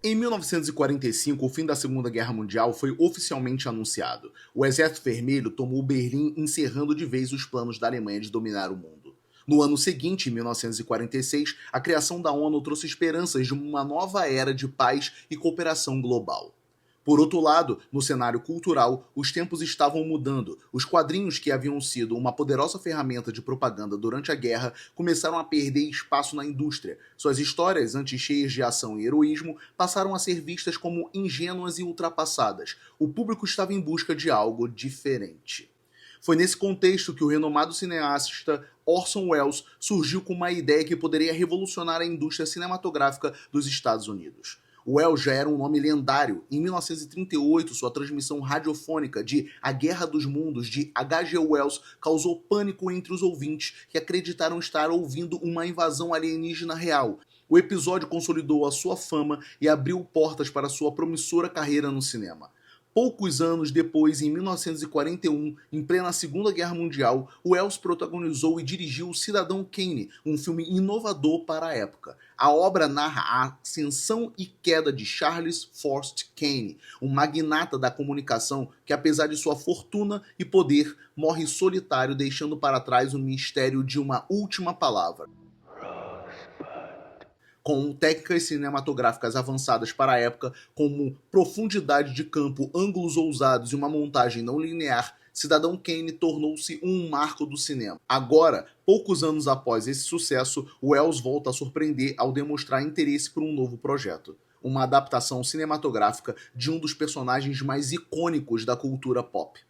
Em 1945, o fim da Segunda Guerra Mundial foi oficialmente anunciado. O Exército Vermelho tomou Berlim, encerrando de vez os planos da Alemanha de dominar o mundo. No ano seguinte, em 1946, a criação da ONU trouxe esperanças de uma nova era de paz e cooperação global. Por outro lado, no cenário cultural, os tempos estavam mudando. Os quadrinhos, que haviam sido uma poderosa ferramenta de propaganda durante a guerra, começaram a perder espaço na indústria. Suas histórias, antes cheias de ação e heroísmo, passaram a ser vistas como ingênuas e ultrapassadas. O público estava em busca de algo diferente. Foi nesse contexto que o renomado cineasta Orson Welles surgiu com uma ideia que poderia revolucionar a indústria cinematográfica dos Estados Unidos. Welles já era um nome lendário. Em 1938, sua transmissão radiofônica de A Guerra dos Mundos, de H.G. Wells, causou pânico entre os ouvintes que acreditaram estar ouvindo uma invasão alienígena real. O episódio consolidou a sua fama e abriu portas para sua promissora carreira no cinema. Poucos anos depois, em 1941, em plena Segunda Guerra Mundial, Welles protagonizou e dirigiu Cidadão Kane, um filme inovador para a época. A obra narra a ascensão e queda de Charles Forst Kane, um magnata da comunicação que, apesar de sua fortuna e poder, morre solitário, deixando para trás o mistério de uma última palavra. Com técnicas cinematográficas avançadas para a época, como profundidade de campo, ângulos ousados e uma montagem não linear, Cidadão Kane tornou-se um marco do cinema. Agora, poucos anos após esse sucesso, Welles volta a surpreender ao demonstrar interesse por um novo projeto. Uma adaptação cinematográfica de um dos personagens mais icônicos da cultura pop.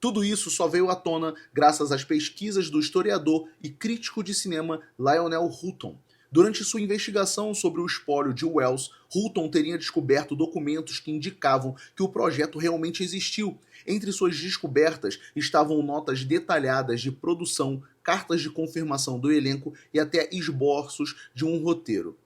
Tudo isso só veio à tona graças às pesquisas do historiador e crítico de cinema Lionel Hutton. Durante sua investigação sobre o espólio de Welles, Hutton teria descoberto documentos que indicavam que o projeto realmente existiu. Entre suas descobertas estavam notas detalhadas de produção, cartas de confirmação do elenco e até esboços de um roteiro.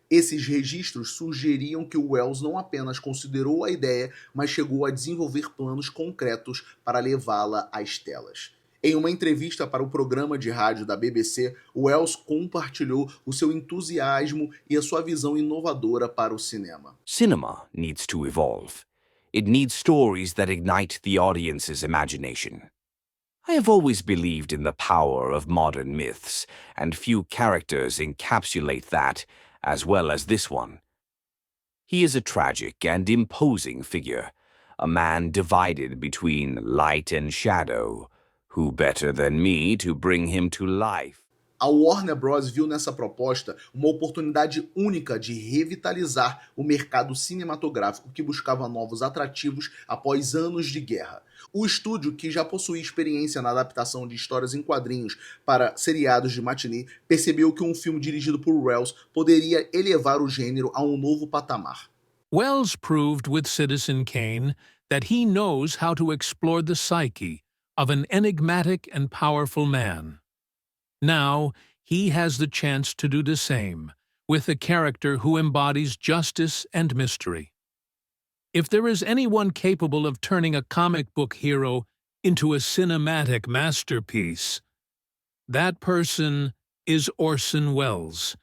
Esses registros sugeriam que Welles não apenas considerou a ideia, mas chegou a desenvolver planos concretos para levá-la às telas. Em uma entrevista para o programa de rádio da BBC, Welles compartilhou o seu entusiasmo e a sua visão inovadora para o cinema. Cinema needs to evolve. It needs stories that ignite the audience's imagination. I have always believed in the power of modern myths, and few characters encapsulate that as well as this one. He is a tragic and imposing figure, a man divided between light and shadow. Who better than me to bring him to life? A Warner Bros. Viu nessa proposta uma oportunidade única de revitalizar o mercado cinematográfico que buscava novos atrativos após anos de guerra. O estúdio, que já possuía experiência na adaptação de histórias em quadrinhos para seriados de matinê, percebeu que um filme dirigido por Welles poderia elevar o gênero a um novo patamar. Welles proved with Citizen Kane that he knows how to explore the psyche of an enigmatic and powerful man. Now, he has the chance to do the same, with a character who embodies justice and mystery. If there is anyone capable of turning a comic book hero into a cinematic masterpiece, that person is Orson Welles.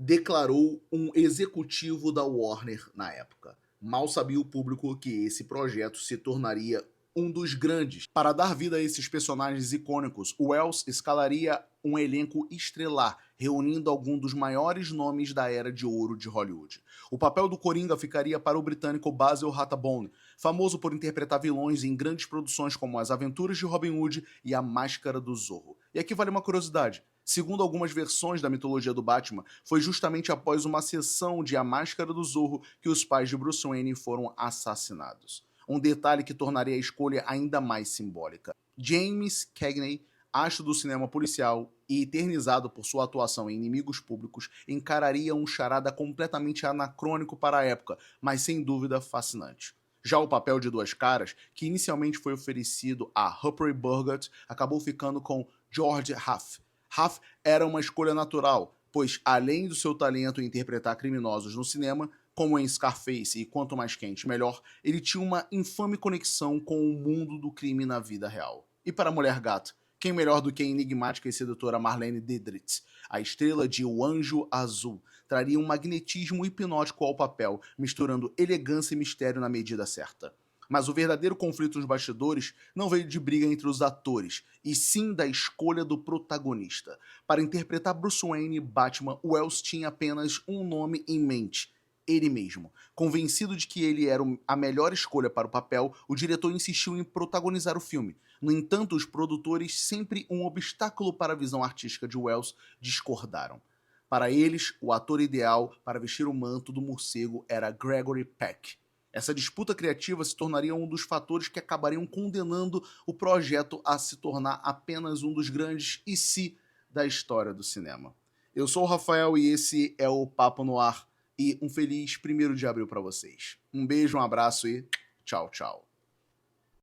Declarou um executivo da Warner na época. Mal sabia o público que esse projeto se tornaria um dos grandes. Para dar vida a esses personagens icônicos, Welles escalaria um elenco estrelar, reunindo alguns dos maiores nomes da era de ouro de Hollywood. O papel do Coringa ficaria para o britânico Basil Rathbone, famoso por interpretar vilões em grandes produções como As Aventuras de Robin Hood e A Máscara do Zorro. E aqui vale uma curiosidade. Segundo algumas versões da mitologia do Batman, foi justamente após uma sessão de A Máscara do Zorro que os pais de Bruce Wayne foram assassinados. Um detalhe que tornaria a escolha ainda mais simbólica. James Cagney, astro do cinema policial e eternizado por sua atuação em Inimigos Públicos, encararia um charada completamente anacrônico para a época, mas sem dúvida fascinante. Já o papel de Duas Caras, que inicialmente foi oferecido a Humphrey Bogart, acabou ficando com George Huff. Huff era uma escolha natural, pois além do seu talento em interpretar criminosos no cinema, como em Scarface e Quanto Mais Quente Melhor, ele tinha uma infame conexão com o mundo do crime na vida real. E para Mulher Gato, quem melhor do que a enigmática e sedutora Marlene Dietrich, a estrela de O Anjo Azul, traria um magnetismo hipnótico ao papel, misturando elegância e mistério na medida certa. Mas o verdadeiro conflito nos bastidores não veio de briga entre os atores, e sim da escolha do protagonista. Para interpretar Bruce Wayne e Batman, Wells tinha apenas um nome em mente: ele mesmo. Convencido de que ele era a melhor escolha para o papel, o diretor insistiu em protagonizar o filme. No entanto, os produtores, sempre um obstáculo para a visão artística de Wells, discordaram. Para eles, o ator ideal para vestir o manto do morcego era Gregory Peck. Essa disputa criativa se tornaria um dos fatores que acabariam condenando o projeto a se tornar apenas um dos grandes e se da história do cinema. Eu sou o Rafael e esse é o Papo no Ar, e um feliz 1º de abril para vocês. Um beijo, um abraço e tchau, tchau.